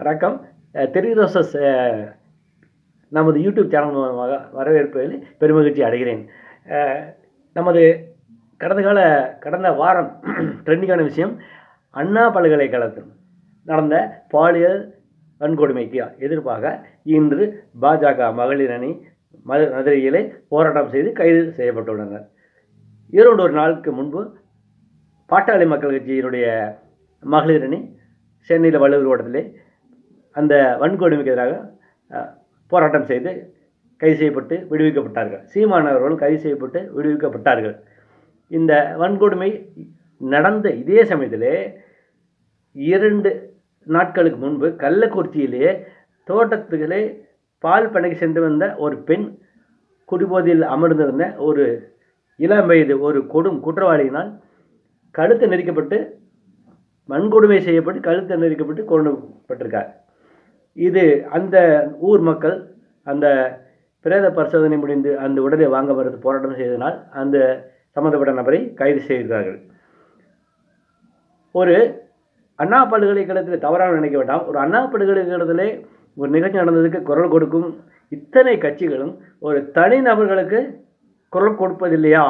வணக்கம். தெரி ரோசஸ் நமது யூடியூப் சேனல் மூலமாக வரவேற்பதில் பெருமகிழ்ச்சி அடைகிறேன். நமது கடந்த வாரம் ட்ரெண்டிங்கான விஷயம், அண்ணா பல்கலைக்கழகத்தில் நடந்த பாலியல் வன்கொடுமைக்கு எதிர்ப்பாக இன்று பாஜக மகளிர் அணி மதுரையிலே போராட்டம் செய்து கைது செய்யப்பட்டுள்ளனர். ஒரு நாளுக்கு முன்பு பாட்டாளி மக்கள் கட்சியினுடைய மகளிர் அணி சென்னையில் வள்ளுவர் கோட்டத்திலே அந்த வன்கொடுமைக்கு எதிராக போராட்டம் செய்து கைது செய்யப்பட்டு விடுவிக்கப்பட்டார்கள். சீமான் அவர்கள் கைது செய்யப்பட்டு விடுவிக்கப்பட்டார்கள். இந்த வன்கொடுமை நடந்த இதே சமயத்திலே 2 நாட்களுக்கு முன்பு கள்ளக்குறிச்சியிலே தோட்டத்துகளே பால் பண்ணைக்கு சென்று வந்த ஒரு பெண் குடிபோதையில் அமர்ந்திருந்த ஒரு இளம் வயது ஒரு குற்றவாளியினால் கழுத்து நெரிக்கப்பட்டு வன்கொடுமை செய்யப்பட்டு கழுத்து நெரிக்கப்பட்டு கொல்லப்பட்டிருக்கார். இது அந்த ஊர் மக்கள் அந்த பிரேத பரிசோதனை முடிந்து அந்த உடலை வாங்க வருவது போராட்டம் செய்ததனால் அந்த சம்பந்தப்பட்ட நபரை கைது செய்கிறார்கள். ஒரு அண்ணா பல்கலைக்கழகத்தில் தவறாக நினைக்க வேண்டாம். ஒரு அண்ணா பல்கலைக்கழகத்திலே ஒரு நிகழ்ச்சி நடந்ததுக்கு குரல் கொடுக்கும் இத்தனை கட்சிகளும் ஒரு தனி நபர்களுக்கு குரல் கொடுப்பதில்லையா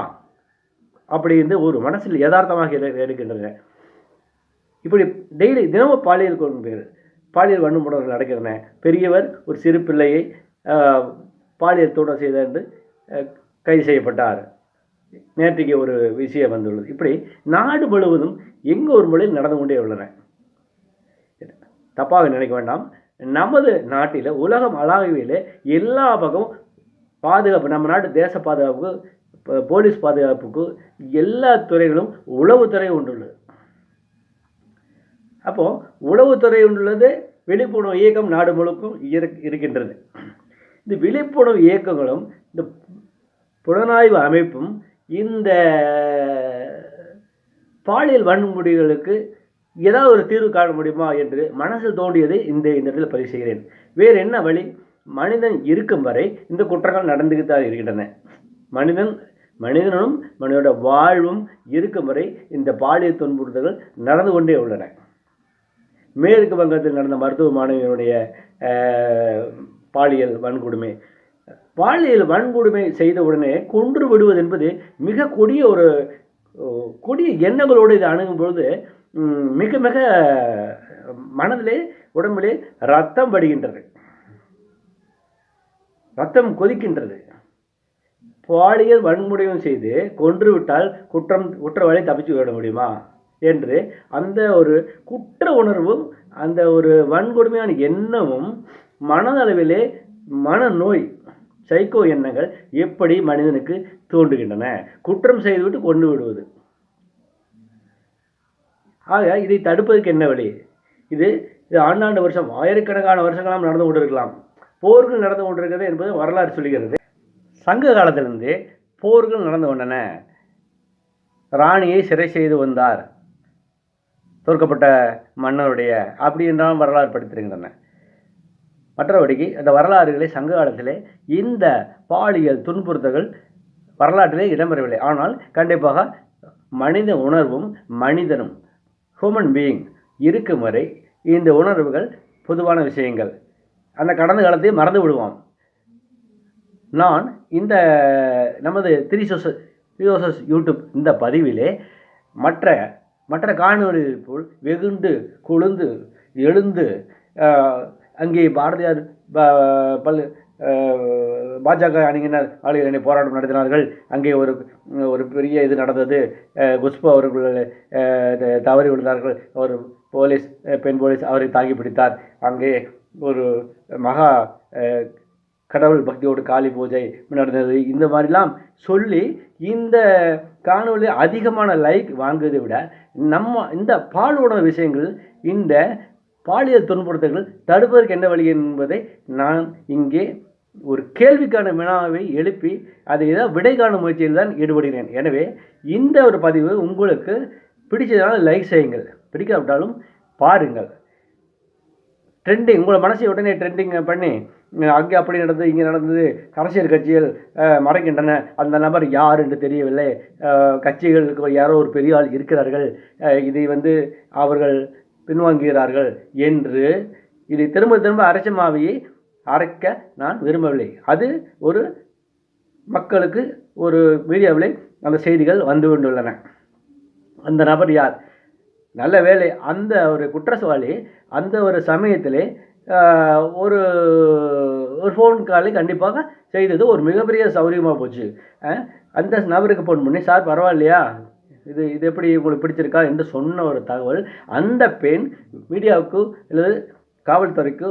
அப்படின்னு ஒரு மனசில் யதார்த்தமாக எடுக்கின்றன. இப்படி தினமும் பாலியல் வன்முறைகள் நடக்கின்றன. பெரியவர் ஒரு சிறு பிள்ளையை பாலியல் தூண்டல் செய்தார் என்று கைது செய்யப்பட்டார். நேற்றுக்கு ஒரு விஷயம் வந்துள்ளது. இப்படி நாடு முழுவதும் எங்கே ஒரு முறையில் நடந்து கொண்டே உள்ளன. தப்பாக நினைக்க வேண்டாம். நமது நாட்டில் உலகம் அளவில் எல்லா பக்கமும் பாதுகாப்பு, நம்ம நாட்டு தேச பாதுகாப்புக்கு, போலீஸ் பாதுகாப்புக்கு எல்லா துறைகளும் உளவுத்துறை ஒன்றுள்ளது. அப்போது உளவுத்துறை ஒன்றுள்ளது. விழிப்புணர்வு இயக்கம் நாடு முழுக்கும் இருக்கின்றது. இந்த விழிப்புணர்வு இயக்கங்களும் இந்த புலனாய்வு அமைப்பும் இந்த பாலியல் வன்முறைகளுக்கு ஏதாவது ஒரு தீர்வு காண முடியுமா என்று மனசில் தோன்றியதை இந்த இடத்தில் பதிவு செய்கிறேன். வேறு என்ன வழி? மனிதன் இருக்கும் வரை இந்த குற்றங்கள் நடந்துகிட்டு தான் இருக்கின்றன. மனிதனும் மனிதனோட வாழ்வும் இருக்கும் வரை இந்த பாலியல் துன்புறுத்தல்கள் நடந்து கொண்டே உள்ளன. மேற்கு வங்கத்தில் நடந்த மருத்துவ மாணவியினுடைய பாலியல் வன்கொடுமை செய்த உடனே கொன்று விடுவது என்பது மிக கொடிய எண்ணங்களோடு இதை அணுகும் பொழுது மிக மிக மனதிலே உடம்பிலே ரத்தம் வடிகின்றது, ரத்தம் கொதிக்கின்றது. பாலியல் வன்முறையும் செய்து கொன்று விட்டால் குற்றவாளி தப்பிச்சு விட முடியுமா என்று அந்த ஒரு குற்ற உணர்வும் அந்த ஒரு வன்கொடுமையான எண்ணமும் மனதளவிலே மனநோய், சைக்கோ எண்ணங்கள் எப்படி மனிதனுக்கு தோன்றுகின்றன. குற்றம் செய்துவிட்டு கொண்டு விடுவது. ஆக இதை தடுப்பதற்கு என்ன வழி? இது ஆண்டாண்டு வருஷம், ஆயிரக்கணக்கான வருஷங்களாம் நடந்து கொண்டிருக்கலாம். போர்கள் நடந்து கொண்டிருக்கிறது என்பது வரலாறு சொல்கிறது. சங்க காலத்திலிருந்து போர்கள் நடந்து கொண்டன. ராணியை சிறை செய்து வந்தார் தோற்கப்பட்ட மன்னருடைய, அப்படி என்றாலும் வரலாறு படித்திருக்கின்றன. மற்றபடிக்கு அந்த வரலாறுகளை சங்க காலத்திலே இந்த பாலியல் துன்புறுத்தல்கள் வரலாற்றிலே இடம்பெறவில்லை. ஆனால் கண்டிப்பாக மனித உணர்வும் மனிதனும் ஹியூமன் பீயிங் இருக்கும் வரை இந்த உணர்வுகள் பொதுவான விஷயங்கள். அந்த கடந்த காலத்தை மறந்து விடுவோம். நான் இந்த நமது த்ரீ சோர்சஸ் யூடியூப் இந்த பதிவிலே மற்ற காணொலிகள் போல் வெகுண்டு கொழுந்து எழுந்து அங்கே பாரதியார் பாஜக அணியினர் ஆளுநரை போராட்டம் நடத்தினார்கள். அங்கே ஒரு பெரிய இது நடந்தது. குஷ்பு அவர்கள் தவறி விழுந்தார்கள். ஒரு பெண் போலீஸ் அவரை தாக்கி பிடித்தார். அங்கே ஒரு மகா கடவுள் பக்தியோடு காளி பூஜை நடந்தது. இந்த மாதிரிலாம் சொல்லி இந்த காணொலி அதிகமான லைக் வாங்குவதை விட நம்ம இந்த பாலுணர்வு விஷயங்கள், இந்த பாலியல் துன்புறுத்தல்கள் தடுப்பதற்கு என்ன வழி என்பதை நான் இங்கே ஒரு கேள்விக்கான வினாவை எழுப்பி அதை ஏதாவது விடை காணும் முயற்சியில் தான் ஈடுபடுகிறேன். எனவே இந்த ஒரு பதிவு உங்களுக்கு பிடிச்சதுனால லைக் செய்யுங்கள், பிடிக்காவிட்டாலும் பாருங்கள். ட்ரெண்டிங் உங்களை மனசை உடனே ட்ரெண்டிங் பண்ணி அங்கே அப்படி நடந்தது, இங்கே நடந்தது, அரசியல் கட்சிகள் மறைக்கின்றன, அந்த நபர் யார் என்று தெரியவில்லை, கட்சிகளுக்கு யாரோ ஒரு பெரிய ஆள் இருக்கிறார்கள், இதை அவர்கள் பின்வாங்குகிறார்கள் என்று இதை திரும்ப திரும்ப அரைச்ச மாவையை அரைக்க நான் விரும்பவில்லை. அது ஒரு மக்களுக்கு ஒரு மீடியாவில் அந்த செய்திகள் வந்து கொண்டுள்ளன. அந்த நபர் யார்? நல்ல வேலை, அந்த ஒரு குற்றவாளி அந்த ஒரு சமயத்திலே ஒரு ஒரு ஃபோன் காலை கண்டிப்பாக செய்தது ஒரு மிகப்பெரிய சௌரியமாக போச்சு. அந்த நபருக்கு ஃபோன் பண்ணி, சார் பரவாயில்லையா, இது இது எப்படி உங்களுக்கு பிடிச்சிருக்கா என்று சொன்ன ஒரு தகவல் அந்த பெண் மீடியாவுக்கு அல்லது காவல்துறைக்கு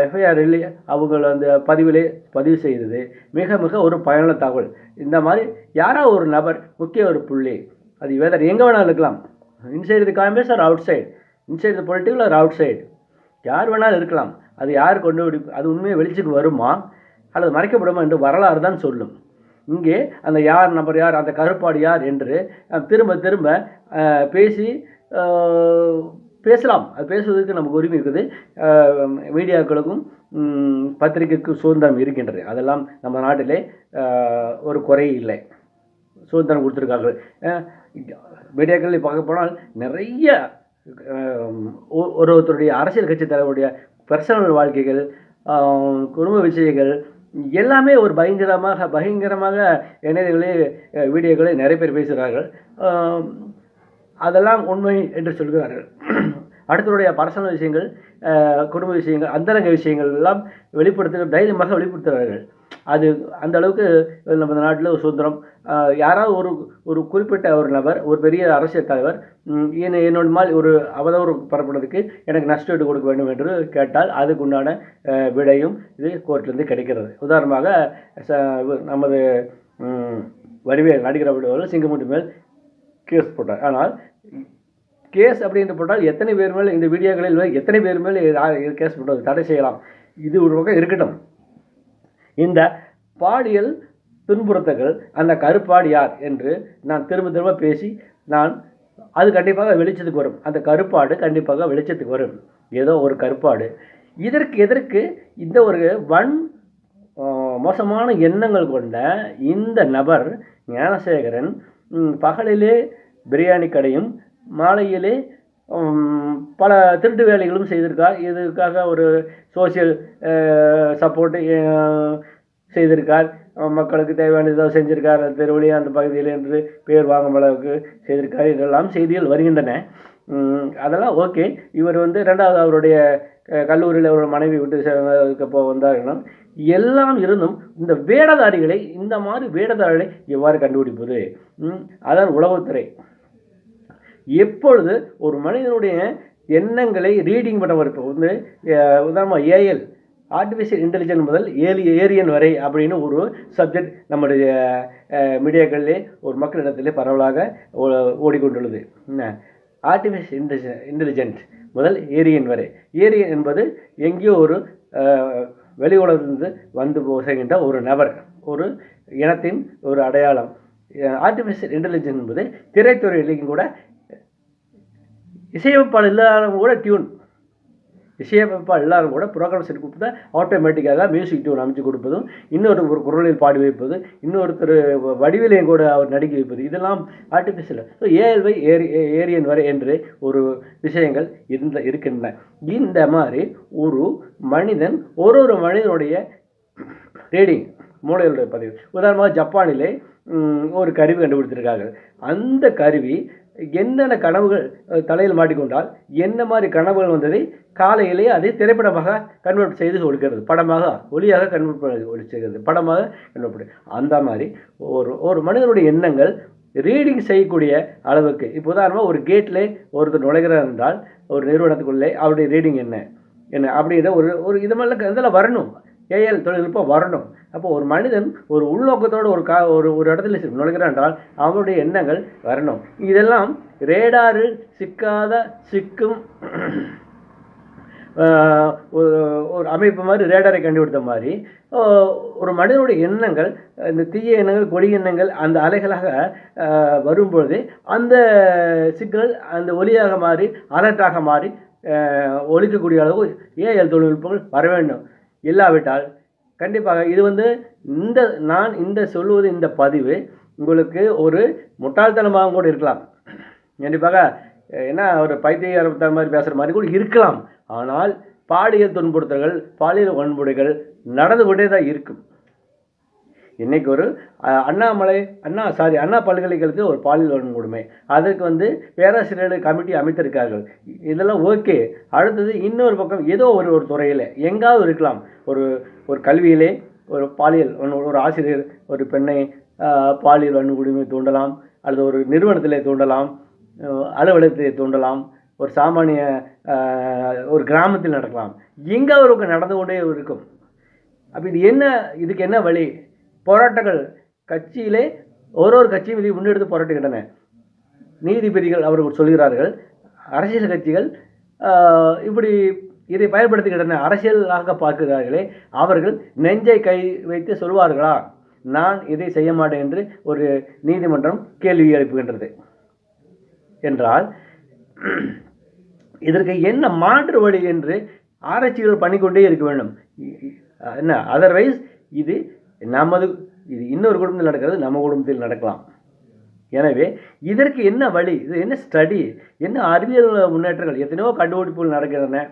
எஃப்ஐஆரில் அவங்க அந்த பதிவு செய்தது மிக மிக ஒரு பயனுள்ள தகவல். இந்த மாதிரி யாரோ ஒரு நபர் முக்கிய ஒரு புள்ளி, அது வேதர் எங்கே வேணாலும் இருக்கலாம், inside the Congress or outside, inside the political or outside, யார் வேணாலும் இருக்கலாம். அது யார் அது உண்மையை வெளிச்சுக்கு வருமா அல்லது மறைக்கப்படுமா என்று வரலாறு தான் சொல்லும். இங்கே அந்த நபர் யார், அந்த கருப்பாடு யார் என்று திரும்ப திரும்ப பேசலாம். அது பேசுவதற்கு நமக்கு உரிமை இருக்குது. மீடியாக்களுக்கும் பத்திரிகைக்கும் சுதந்திரம் இருக்கின்றது. அதெல்லாம் நம்ம நாட்டிலே ஒரு குறை இல்லை, சுதந்திரம் கொடுத்துருக்கார்கள். மீடியாக்களில் பார்க்க போனால் நிறைய ஒருத்தருடைய அரசியல் கட்சி தலைவருடைய பர்சனல் வாழ்க்கைகள், குடும்ப விஷயங்கள் எல்லாமே ஒரு பயங்கரமாக இணையங்களே வீடியோக்களை நிறைய பேர் பேசுகிறார்கள். அதெல்லாம் உண்மை என்று சொல்கிறார்கள். அடுத்தவருடைய பர்சனல் விஷயங்கள், குடும்ப விஷயங்கள், அந்தரங்க விஷயங்கள் எல்லாம் தைரியமாக வெளிப்படுத்துகிறார்கள். அது அந்த அளவுக்கு நம்ம நாட்டில் ஒரு சுதந்திரம். யாராவது ஒரு குறிப்பிட்ட ஒரு நபர், ஒரு பெரிய அரசியல் தலைவர் என்னோட மாதிரி ஒரு அவதூறு பரப்புறதுக்கு எனக்கு நஷ்டஈடு கொடுக்க வேண்டும் என்று கேட்டால் அதுக்கு உண்டான விடையும் இது கோர்ட்லேருந்து கிடைக்கிறது. உதாரணமாக நமது வடிவேல் நடிகர் வடிவேல் சிங்கமுத்து மேல் கேஸ் போட்டார். ஆனால் கேஸ் அப்படின்னு போட்டால் எத்தனை பேர் மேல், இந்த வீடியோக்களில் எத்தனை பேர் மேல் கேஸ் போட்டது தடை செய்யலாம். இது ஒரு பக்கம் இருக்கட்டும். இந்த பாலியல் துன்புறுத்தல்கள், அந்த கருப்பாடு யார் என்று நான் திரும்ப திரும்ப பேசி அது கண்டிப்பாக வெளிச்சத்துக்கு வரும். அந்த கருப்பாடு கண்டிப்பாக வெளிச்சத்துக்கு வரும். ஏதோ ஒரு கருப்பாடு. எதற்கு இந்த ஒரு மோசமான எண்ணங்கள் கொண்ட இந்த நபர் ஞானசேகரன் பகலிலே பிரியாணி கடையும் மாலையிலே பல திருட்டு வேலைகளும் செய்திருக்கார். இதற்காக ஒரு சோசியல் சப்போர்ட்டு செய்திருக்கார். மக்களுக்கு தேவையானதை செஞ்சிருக்கார். தெருவழி அந்த பகுதியில் என்று பேர் வாங்கும் அளவுக்கு செய்திருக்கார். இதெல்லாம் செய்திகள் வருகின்றன. அதெல்லாம் ஓகே. இவர் ரெண்டாவது அவருடைய கல்லூரியில் ஒரு மனைவி விட்டு வந்தார்கள். எல்லாம் இருந்தும் இந்த மாதிரி வேடதாரிகளை எவ்வாறு கண்டுபிடிப்பது? அதான் உளவுத்துறை எப்பொழுது ஒரு மனிதனுடைய எண்ணங்களை ரீடிங் பண்ணவர், இப்போ உதாரணமாக ஏஎல் ஆர்டிஃபிஷியல் இன்டெலிஜென்ஸ் முதல் ஏரியன் வரை அப்படின்னு ஒரு சப்ஜெக்ட் நம்முடைய மீடியாக்களிலே ஒரு மக்களிடத்திலே பரவலாக ஓடிக்கொண்டுள்ளது. ஆர்டிஃபிஷியல் இன்டெலிஜென்ஸ் முதல் ஏரியன் வரை. ஏரியன் என்பது எங்கேயோ ஒரு வெளி உலகிலிருந்து வந்து போகின்ற ஒரு நபர், ஒரு இனத்தின் ஒரு அடையாளம். ஆர்டிஃபிஷியல் இன்டெலிஜென்ஸ் என்பது திரைத்துறையிலையும் கூட இசையமைப்பாளர் இல்லாதவங்க கூட இசையமைப்பாளர் கூட ப்ரோக்ராம் செட் கொடுத்து ஆட்டோமேட்டிக்காக மியூசிக் டியூன் அமைச்சு கொடுப்பதும், ஒரு குரலில் பாடி வைப்பது, இன்னொருத்தர் வடிவிலையும் கூட அவர் நடிக்க வைப்பது, இதெல்லாம் ஆர்டிஃபிஷியல். ஸோ ஏஎல்வை ஏரியன் வரை என்று ஒரு விஷயங்கள் இருக்கின்றன. இந்த மாதிரி ஒரு மனிதன் ஒரு மனிதனுடைய ரீடிங் மூளைகளுடைய பதிவு. உதாரணமாக ஜப்பானிலே ஒரு கருவி கண்டுபிடித்திருக்காங்க. அந்த கருவி என்னென்ன கனவுகள் தலையில் மாட்டிக்கொண்டால் என்ன மாதிரி கனவுகள் வந்ததை காலையிலே அதை திரைப்படமாக கன்வெர்ட் செய்து கொடுக்கிறது, படமாக ஒளியாக கன்வெர்ட் செய்கிறது, படமாக கன்வெர்ட். அந்த மாதிரி ஒரு மனிதனுடைய எண்ணங்கள் ரீடிங் செய்யக்கூடிய அளவுக்கு. இப்போ உதாரணமாக ஒரு கேட்டில் ஒருத்தர் நுழைகிறார் என்றால் ஒரு நிறுவனத்துக்குள்ளே அவருடைய ரீடிங் என்ன அப்படிங்கிற ஒரு இது மாதிரிலாம் இதெல்லாம் வரணும். ஏஎல் தொழில்நுட்பம் வரணும். அப்போ ஒரு மனிதன் ஒரு உள்நோக்கத்தோடு ஒரு இடத்துல நுழைகிறான் என்றால் அவனுடைய எண்ணங்கள் வரணும். இதெல்லாம் ரேடாரில் சிக்கும் ஒரு அமைப்பு மாதிரி ரேடாரை கண்டுபிடித்த மாதிரி ஒரு மனிதனுடைய எண்ணங்கள், இந்த தீய எண்ணங்கள், கொடி எண்ணங்கள் அந்த அலைகளாக வரும்பொழுது அந்த சிக்னல் அந்த ஒலியாக மாறி அலர்ட்டாக மாறி ஒலிக்கக்கூடிய அளவு ஏஎல் தொழில்நுட்பங்கள் வர வேண்டும். இல்லாவிட்டால் கண்டிப்பாக இது நான் சொல்லுவது இந்த பதிவு உங்களுக்கு ஒரு முட்டாள்தனமாக கூட இருக்கலாம். கண்டிப்பாக என்ன ஒரு பைத்தியக்கார மாதிரி பேசுகிற மாதிரி கூட இருக்கலாம். ஆனால் பாலியல் துன்புறுத்தல்கள், பாலியல் வன்முறைகள் நடந்து கொண்டே தான் இருக்கும். இன்றைக்கி ஒரு அண்ணா பல்கலைக்கழகத்தில் ஒரு பாலியல் வன்கொடுமை, அதற்கு பேராசிரியர்கள் கமிட்டி அமைத்திருக்கார்கள். இதெல்லாம் ஓகே. அடுத்தது இன்னொரு பக்கம் ஏதோ ஒரு துறையில் எங்காவது இருக்கலாம். ஒரு கல்வியிலே ஒரு பாலியல் ஒரு ஆசிரியர் ஒரு பெண்ணை பாலியல் வன்கொடுமை தூண்டலாம், அல்லது ஒரு நிறுவனத்திலே தூண்டலாம், அலுவலகத்திலே தூண்டலாம், ஒரு சாமானிய ஒரு கிராமத்தில் நடக்கலாம், எங்கே ஒரு நடந்து கொண்டே இருக்கும். அப்போ இதுக்கு என்ன வழி? போராட்டங்கள் கட்சியிலே ஒரு கட்சியும் இதை முன்னெடுத்து போராட்டுகின்றன. நீதிபதிகள் அவர்கள் சொல்கிறார்கள், அரசியல் கட்சிகள் இப்படி இதை பயன்படுத்துகின்றன, அரசியலாக பார்க்கிறார்களே, அவர்கள் நெஞ்சை கை வைத்து சொல்வார்களா, நான் இதை செய்ய மாட்டேன் என்று ஒரு நீதிமன்றம் கேள்வி எழுப்புகின்றது என்றால் இதற்கு என்ன மாற்று வழி என்று ஆராய்ச்சிகள் பண்ணிக்கொண்டே இருக்க வேண்டும். என்ன அதர்வைஸ் இது இன்னொரு குடும்பத்தில் நடக்கிறது, நம்ம குடும்பத்தில் நடக்கலாம். எனவே இதற்கு என்ன வழி? இது என்ன ஸ்டடி, என்ன அறிவியல் முன்னேற்றங்கள், எத்தனையோ கண்டுபிடிப்புகள் நடக்கின்றன,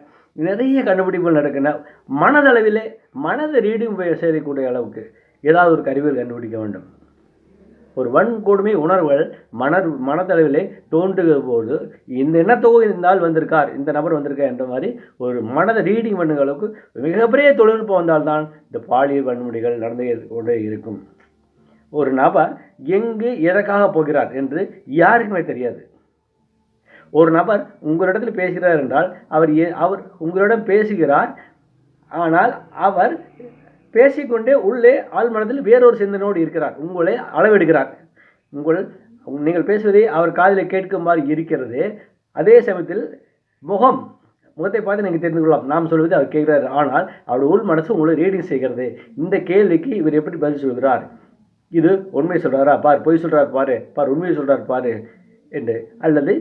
நிறைய கண்டுபிடிப்புகள் நடக்கின்றன. மனதளவிலே மனதை ரீடிங் செய்யக்கூடிய அளவுக்கு ஏதாவது ஒரு கருவிகள் கண்டுபிடிக்க வேண்டும். ஒரு வன்கொடுமை உணர்வுகள் மனதளவிலே தோன்றுகிற போது இந்த எண்ணத்தொகை இருந்தால் வந்திருக்கார், இந்த நபர் வந்திருக்கார் என்ற மாதிரி ஒரு மனதை ரீடிங் பண்ணுற அளவுக்கு மிகப்பெரிய தொழில்நுட்பம் வந்தால்தான் இந்த பாலியல் வன்முறைகள் நடந்து கொண்டே இருக்கும். ஒரு நபர் எங்கு எதற்காக போகிறார் என்று யாருக்குமே தெரியாது. ஒரு நபர் உங்களிடத்தில் பேசுகிறார் என்றால் அவர் உங்களிடம் பேசுகிறார், ஆனால் அவர் பேசிக்கொண்டே உள்ளே ஆழ்மனதில் வேறொரு சிந்தனையோடு இருக்கிறார், உங்களை அளவெடுக்கிறார். நீங்கள் பேசுவதை அவர் காதில் கேட்குமாறு இருக்கிறது. அதே சமயத்தில் முகத்தை பார்த்து நீங்கள் தெரிந்து கொள்ளலாம், நாம் சொல்வதை அவர் கேட்கிறார், ஆனால் அவருடைய உள் மனசு உங்களை ரீடிங் செய்கிறது. இந்த கேள்விக்கு இவர் எப்படி பதில் சொல்கிறார், இது உண்மை சொல்கிறாரா பார், பொய் சொல்கிறார் பாரு, உண்மையை சொல்கிறார் பாரு என்று, அல்லது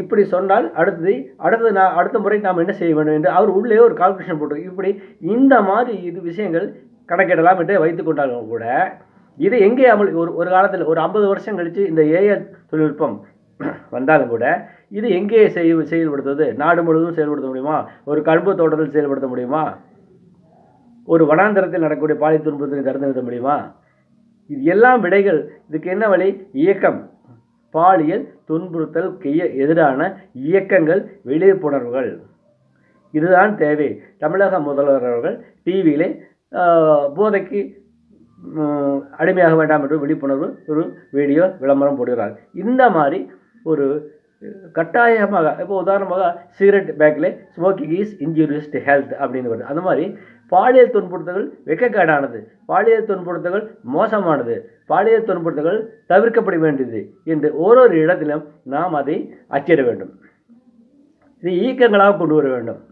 இப்படி சொன்னால் அடுத்த முறை நாம் என்ன செய்ய வேண்டும் என்று அவர் உள்ளே ஒரு கால்குலேஷன் போட்டு இப்படி இந்த மாதிரி விஷயங்கள் கணக்கிடலாம் என்று வைத்து கொண்டாலும் கூட இது எங்கே ஒரு காலத்தில் ஒரு 50 வருஷம் கழித்து இந்த ஏஐ தொழில்நுட்பம் வந்தாலும் கூட இது எங்கே செயல்படுத்துவது? நாடு முழுவதும் செயல்படுத்த முடியுமா? ஒரு கரும்பு தோட்டத்தில் செயல்படுத்த முடியுமா? ஒரு வனாந்தரத்தில் நடக்கக்கூடிய பாலியல் துன்புறுத்தலை தடுத்து நிறுத்த முடியுமா? இது எல்லாம் விடைகள். இதுக்கு என்ன வழி? இயக்கம். பாலியல் துன்புறுத்தலுக்கு எதிரான இயக்கங்கள், விழிப்புணர்வுகள், இதுதான் தேவை. தமிழக முதல்வர் அவர்கள் டிவியிலே போதைக்கு அடிமையாக வேண்டாம் என்று விழிப்புணர்வு ஒரு வீடியோ விளம்பரம் போடுகிறார். இந்த மாதிரி ஒரு கட்டாயமாக, இப்போ உதாரணமாக சிகரெட் பேக்கில் smoking is injurious to health அப்படின்னு வருது. அந்த மாதிரி பாலியல் துன்புறுத்தல்கள் வெட்கக்கேடானது, பாலியல் துன்புறுத்தல்கள் மோசமானது, பாலியல் துன்புறுத்தல்கள் தவிர்க்கப்பட வேண்டியது என்று ஒரு இடத்திலும் நாம் அதை அச்சிட வேண்டும். இது இயக்கங்களாக கொண்டு வர வேண்டும்.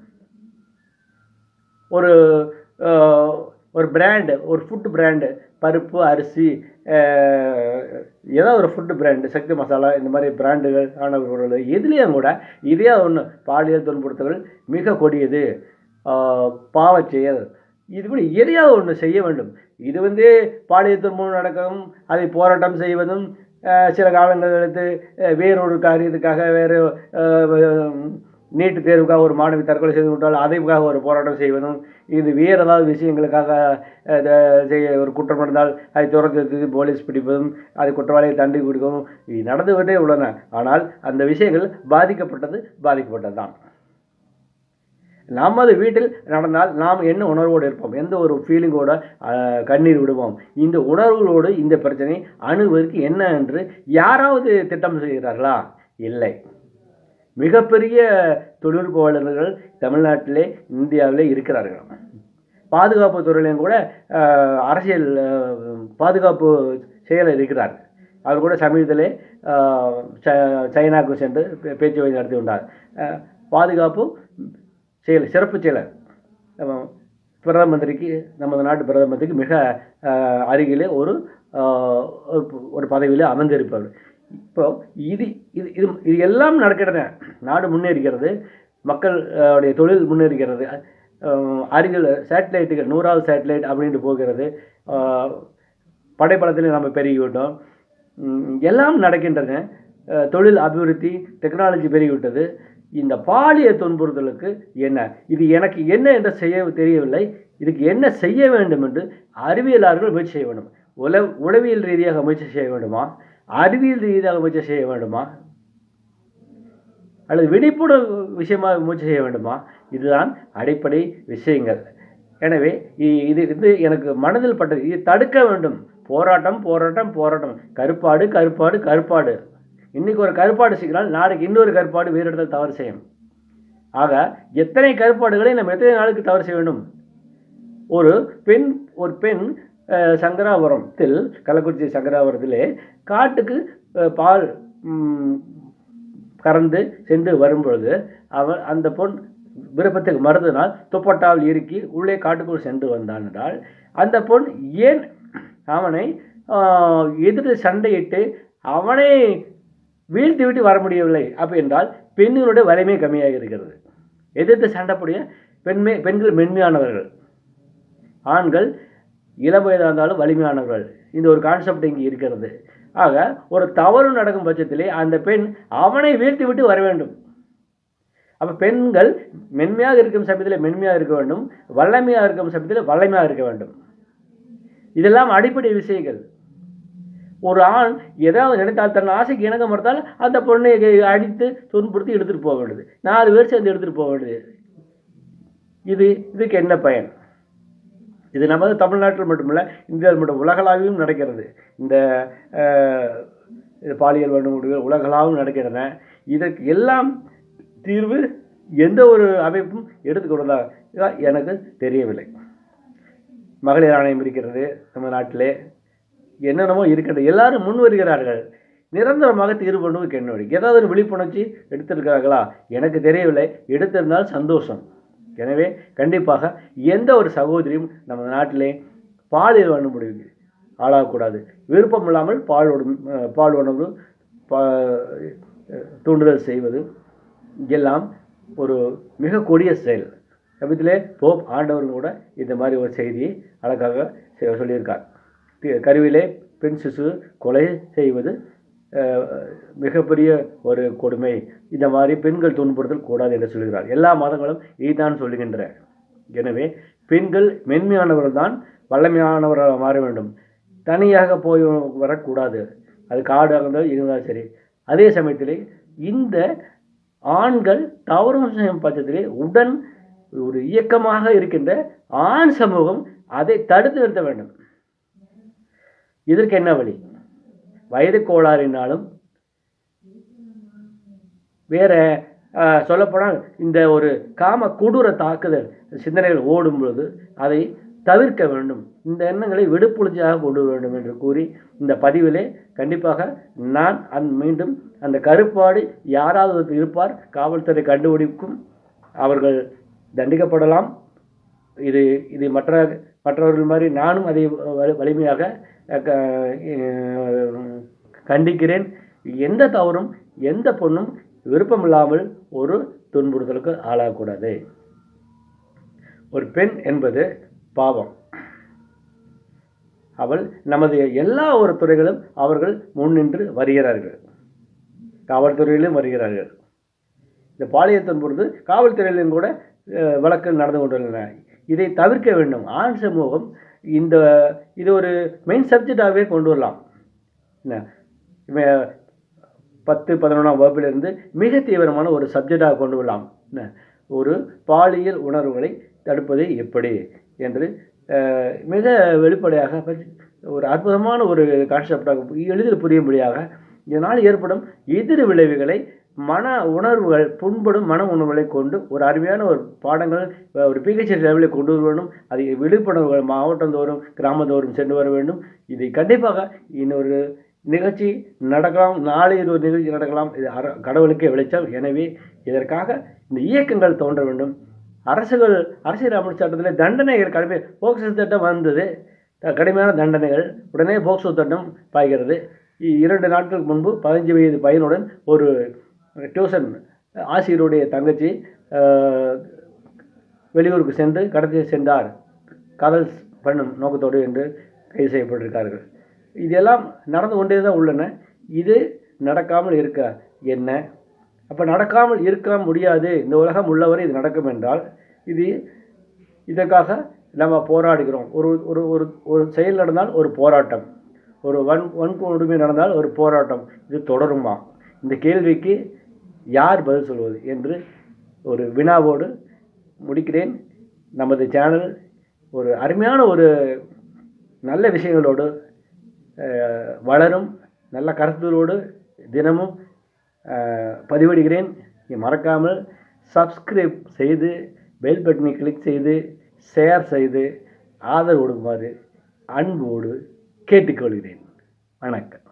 ஒரு பிராண்டு, ஒரு ஃபுட்டு பிராண்டு, பருப்பு அரிசி ஏதோ ஒரு ஃபுட்டு பிராண்டு, சக்தி மசாலா, இந்த மாதிரி பிராண்டுகள் ஆன பொருள் எதுலேயும் கூட இதே ஒன்று பாலியல் துன்புறுத்தல்கள் மிக கொடியது, பாவச் செயல், இதுபடி எதையாவது ஒன்று செய்ய வேண்டும். இது பாலியல் துன்பம் நடக்கும், அதை போராட்டம் செய்வதும், சில காலங்கள் எடுத்து வேறொரு காரியத்துக்காக வேறு நீட்டு தேர்வுக்காக ஒரு மாணவி தற்கொலை செய்து விட்டால் அதைக்காக ஒரு போராட்டம் செய்வதும், இது வேறு ஏதாவது விஷயங்களுக்காக ஒரு குற்றம் நடந்தால் அதை துரத்து போலீஸ் பிடிப்பதும், அதை குற்றவாளியை தண்டி கொடுக்கவும், இது நடந்துகிட்டே உள்ளன. ஆனால் அந்த விஷயங்கள் பாதிக்கப்பட்டது தான். நமது வீட்டில் நடந்தால் நாம் என்ன உணர்வோடு இருப்போம், எந்த ஒரு ஃபீலிங்கோட கண்ணீர் விடுவோம். இந்த உணர்வுகளோடு இந்த பிரச்சனை அணுகுவதற்கு என்ன என்று யாராவது திட்டம் செய்கிறார்களா? இல்லை. மிகப்பெரிய தொழில்நுட்ப வல்லுநர்கள் தமிழ்நாட்டிலே, இந்தியாவிலே இருக்கிறார்கள். பாதுகாப்பு துறையிலையும் கூட அரசியல் பாதுகாப்பு செயலர் இருக்கிறார். அவர் கூட சமீபத்திலே சைனாவுக்கு சென்று பேச்சுவார்த்தை நடத்தி கொண்டார். பாதுகாப்பு செயலர், சிறப்பு செயலர், பிரதம மந்திரிக்கு, நமது நாட்டு பிரதம மந்திரிக்கு மிக அருகிலே ஒரு பதவியில் அமர்ந்திருப்பவர். இப்போ இது எல்லாம் நடக்கின்றன. நாடு முன்னேறுகிறது, மக்களுடைய தொழில் முன்னேறுகிறது, அறிவியல் சேட்டலைட்டுகள் 100வது சேட்டலைட் அப்படின்ட்டு போகிறது, படைப்படத்தில் நம்ம பெருகிவிட்டோம், எல்லாம் நடக்கின்றன. தொழில் அபிவிருத்தி, டெக்னாலஜி பெருகிவிட்டது. இந்த பாலியல் துன்புறுத்தலுக்கு என்ன, இது எனக்கு என்ன என்று செய்ய தெரியவில்லை, இதுக்கு என்ன செய்ய வேண்டும் என்று அறிவியலாளர்கள் முயற்சி செய்ய வேண்டும். உளவியல் ரீதியாக முயற்சி செய்ய வேண்டுமா, அறிவியல் ரீதியாக முயற்சி செய்ய வேண்டுமா, அல்லது விழிப்புணர்வு விஷயமாக முயற்சி செய்ய வேண்டுமா? இதுதான் அடிப்படை விஷயங்கள். எனவே இது எனக்கு மனதில் பட்டது. இது தடுக்க வேண்டும். போராட்டம் போராட்டம் போராட்டம். கருப்பாடு கருப்பாடு கருப்பாடு. இன்றைக்கி ஒரு கருப்பாடு சிக்கினால் நாளைக்கு இன்னொரு கருப்பாடு வேறு இடத்தில் தவறு செய்யும். ஆக எத்தனை கருப்பாடுகளை நம்ம எத்தனை நாளுக்கு தவறு செய்ய வேண்டும்? ஒரு பெண் சங்கராபுரத்தில், கள்ளக்குறிச்சி சங்கராபுரத்திலே காட்டுக்கு பால் கறந்து சென்று வரும்பொழுது அந்த பொன் விருப்பத்துக்கு மறுத்தனால் துப்பட்டால் இறுக்கி உள்ளே காட்டுக்குள் சென்று வந்தான் என்றால், அந்த பொன் ஏன் அவனை எதிர்த்து சண்டையிட்டு அவனை வீழ்த்தி விட்டு வர முடியவில்லை? அப்படி என்றால் பெண்ணினுடைய வலிமை கம்மியாக இருக்கிறது. எதிர்த்து சண்டைப்படிய பெண்கள் மென்மையானவர்கள், ஆண்கள் இளம் வயதாக இருந்தாலும் வலிமையானவர்கள். இந்த ஒரு கான்செப்ட் இங்கே இருக்கிறது. ஆக ஒரு தவறு நடக்கும் பட்சத்திலே அந்த பெண் அவனை வீழ்த்தி விட்டு வர வேண்டும். அப்போ பெண்கள் மென்மையாக இருக்கும் சமயத்தில் மென்மையாக இருக்க வேண்டும், வல்லமையாக இருக்கும் சமயத்தில் வல்லமையாக இருக்க வேண்டும். இதெல்லாம் அடிப்படை விஷயங்கள். ஒரு ஆண் ஏதாவது நினைத்தால் தன் ஆசைக்கு இணங்க மறுத்தால் அந்த பொண்ணை அடித்து துன்புறுத்தி எடுத்துகிட்டு போக வேண்டியது, 4 பேர் சேர்ந்து எடுத்துகிட்டு போக வேண்டியது. இதுக்கு என்ன பயன்? இது நமது தமிழ்நாட்டில் மட்டுமல்ல, இந்தியாவில் மட்டும் உலகளாவியும் நடக்கிறது. இந்த பாலியல் வன்முறைகள் உலகளாவும் நடக்கின்றன. இதற்கு எல்லாம் தீர்வு எந்த ஒரு அமைப்பும் எடுத்துக்கொண்டதாக எனக்கு தெரியவில்லை. மகளிர் ஆணையம் இருக்கிறது நம்ம நாட்டிலே, என்னென்னமோ இருக்கிறது, எல்லாரும் முன் வருகிறார்கள். நிரந்தரமாக தீர்வு பண்ணுவதற்கு என்ன வழி? ஏதாவது ஒரு விழிப்புணர்ச்சி எடுத்திருக்கிறார்களா? எனக்கு தெரியவில்லை. எடுத்திருந்தால் சந்தோஷம். எனவே கண்டிப்பாக எந்த ஒரு சகோதரியும் நம்ம நாட்டிலே பாலியல் வன்முறைக்கு ஆளாகக்கூடாது. விருப்பம் இல்லாமல் பால் உணவு தூண்டுதல் செய்வது எல்லாம் ஒரு மிக கொடிய செயல். சமயத்திலே போப் ஆண்டவர்கள் கூட இந்த மாதிரி ஒரு செய்தியை அழகாக சொல்லியிருக்கார். கருவிலே பெண் சிசு கொலை செய்வது மிகப்பெரிய ஒரு கொடுமை. இந்த மாதிரி பெண்கள் துன்புறுத்தல் கூடாது என்று சொல்கிறார். எல்லா மதங்களும் இதுதான் சொல்லுகின்ற. எனவே பெண்கள் மென்மையானவர்கள் தான் வல்லமையானவர்களாக மாற வேண்டும். தனியாக போய் வரக்கூடாது. அது காடாக இருந்தாலும் இருந்தாலும் சரி. அதே சமயத்திலே இந்த ஆண்கள் தவறும் செய்யும் பட்சத்திலே உடன் ஒரு இயக்கமாக இருக்கின்ற ஆண் சமூகம் அதை தடுத்து நிறுத்த வேண்டும். இதற்கு என்ன வழி? வயது கோளாறினாலும் வேற சொல்லப்போனால் இந்த ஒரு காம கொடூர தாக்குதல் சிந்தனைகள் ஓடும் பொழுது அதை தவிர்க்க வேண்டும். இந்த எண்ணங்களை விடுப்புணர்ச்சியாக கொண்டு வர வேண்டும் என்று கூறி இந்த பதிவிலே கண்டிப்பாக நான் மீண்டும் அந்த கருப்பாடு யாராவது இருப்பார், காவல்துறை கண்டுபிடிக்கும், அவர்கள் தண்டிக்கப்படலாம். இது மற்றவர்கள் மாதிரி நானும் அதை வலிமையாக கண்டிக்கிறேன். எந்த தவறும் எந்த பொண்ணும் விருப்பமில்லாமல் ஒரு துன்புறுத்தலுக்கு ஆளாகக்கூடாது. ஒரு பெண் என்பது பாவம். அவள் நமது எல்லா ஒரு துறைகளும் அவர்கள் முன்னின்று வருகிறார்கள். காவல்துறையிலும் வருகிறார்கள். இந்த பாலியல் துன்புறுத்தல் காவல்துறையிலும் கூட வழக்குகள் நடந்து கொண்டுள்ளன. இதை தவிர்க்க வேண்டும். ஆண் சமூகம் இது ஒரு மெயின் சப்ஜெக்டாகவே கொண்டு வரலாம். 10-11ஆம் வகுப்பிலிருந்து மிக தீவிரமான ஒரு சப்ஜெக்டாக கொண்டு வரலாம். ஒரு பாலியல் உணர்வுகளை தடுப்பது எப்படி என்று மிக வெளிப்படையாக ஒரு அற்புதமான ஒரு கான்செப்டாக எளிதில் புரியும்படியாக இதனால் ஏற்படும் எதிர் விளைவுகளை புண்படும் மன உணர்வுகளை கொண்டு ஒரு அருமையான ஒரு பாடங்கள் ஒரு PhD லெவலில் கொண்டு வர வேண்டும். அதை விழிப்புணர்வுகள் மாவட்டந்தோறும் கிராமந்தோறும் சென்று வர வேண்டும். இதை கண்டிப்பாக இன்னொரு நிகழ்ச்சி நடக்கலாம், நாளை ஒரு நிகழ்ச்சி நடக்கலாம். இது கடவுளுக்கே வெளிச்சம். எனவே இதற்காக இந்த இயக்கங்கள் தோன்ற வேண்டும். அரசியல் அமைப்பு சட்டத்தில் தண்டனைகள் கடுமை, போக்சோ சட்டம் வந்தது, கடுமையான தண்டனைகள், உடனே போக்சோ சட்டம் பாய்கிறது. 2 நாட்களுக்கு முன்பு 15 வயது பையனுடன் ஒரு டியூஷன் ஆசிரியருடைய தங்கச்சி வெளியூருக்கு சென்று கடத்தி சென்றார், காதல் பண்ணும் நோக்கத்தோடு என்று கைது செய்யப்பட்டிருக்கார்கள். இதெல்லாம் நடந்து கொண்டே தான் உள்ளன. இது நடக்காமல் இருக்க என்ன? அப்போ நடக்காமல் இருக்க முடியாது, இந்த உலகம் உள்ளவரை இது நடக்கும் என்றால் இதற்காக நம்ம போராடுகிறோம். ஒரு ஒரு ஒரு ஒரு செயல் நடந்தால் ஒரு போராட்டம், ஒரு வன்கொடுமை நடந்தால் ஒரு போராட்டம், இது தொடருமா? இந்த கேள்விக்கு யார் பதில் சொல்வது என்று ஒரு வினாவோடு முடிக்கிறேன். நமது சேனல் ஒரு அருமையான ஒரு நல்ல விஷயங்களோடு வளரும், நல்ல கருத்துகளோடு தினமும் பதிவிடுகிறேன். மறக்காமல் சப்ஸ்கிரைப் செய்து பெல் பட்டனை கிளிக் செய்து ஷேர் செய்து ஆதரவு கொடுக்குமாறு அன்போடு கேட்டுக்கொள்கிறேன். வணக்கம்.